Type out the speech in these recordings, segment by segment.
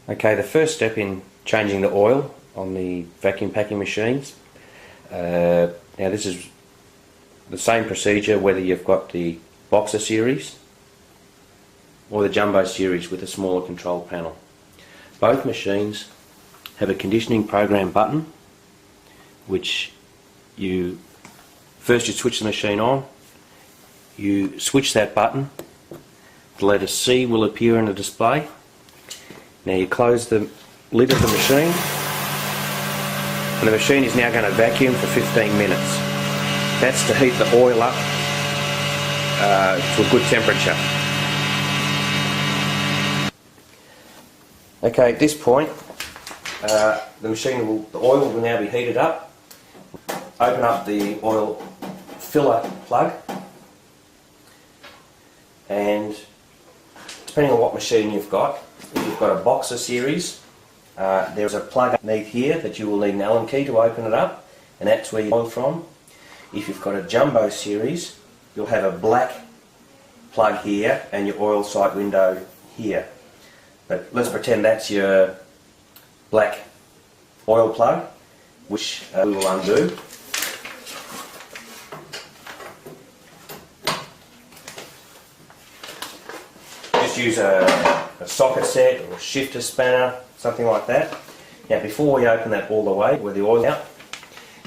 Okay, the first step in changing the oil on the vacuum packing machines, now this is the same procedure whether you've got the Boxer series or the Jumbo series with a smaller control panel. Both machines have a conditioning program button which you switch the machine on, you switch that button, the letter C will appear in the display. Now you close the lid of the machine and the machine is now going to vacuum for 15 minutes. That's to heat the oil up to a good temperature. Okay, at this point the oil will now be heated up. Open up the oil filler plug, and depending on what machine you've got, if you've got a Boxer series, there's a plug underneath here that you will need an Allen key to open it up, and that's where you oil from. If you've got a Jumbo series, you'll have a black plug here and your oil sight window here. But let's pretend that's your black oil plug, which we will undo. Just use a socket set or a shifter spanner, something like that. Now before we open that all the way with the oil out,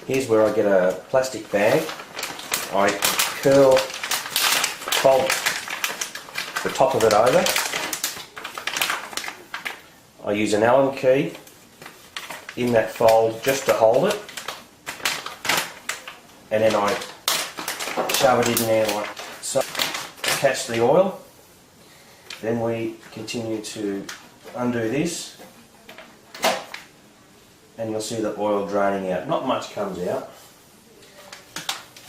here's where I get a plastic bag. I fold the top of it over. I use an Allen key in that fold just to hold it, and then I shove it in there like so, catch the oil. Then we continue to undo this, and you'll see the oil draining out. Not much comes out.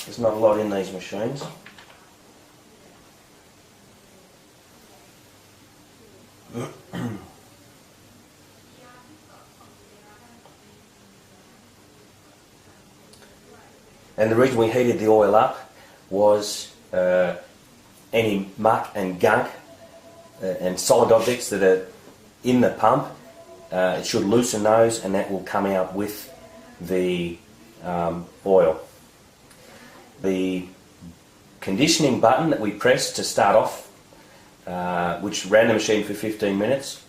There's not a lot in these machines. And the reason we heated the oil up was any muck and gunk and solid objects that are in the pump, it should loosen those, and that will come out with the oil. The conditioning button that we pressed to start off, which ran the machine for 15 minutes,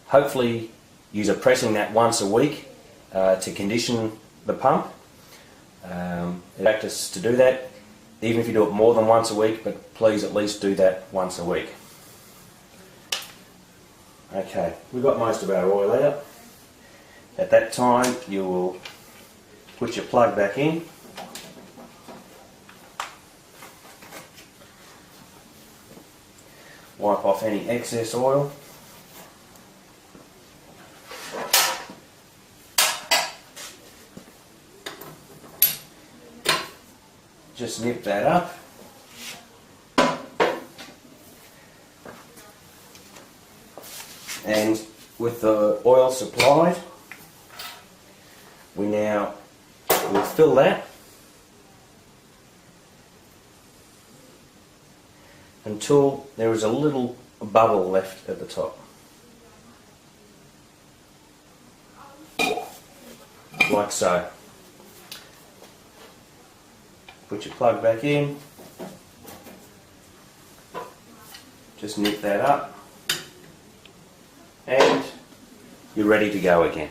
hopefully you're pressing that once a week to condition the pump. Practice to do that, even if you do it more than once a week, but please at least do that once a week. Okay, we've got most of our oil out. At that time you will put your plug back in, wipe off any excess oil, just nip that up, and with the oil supplied, we now will fill that until there is a little bubble left at the top, like so. Put your plug back in, just nip that up, and you're ready to go again.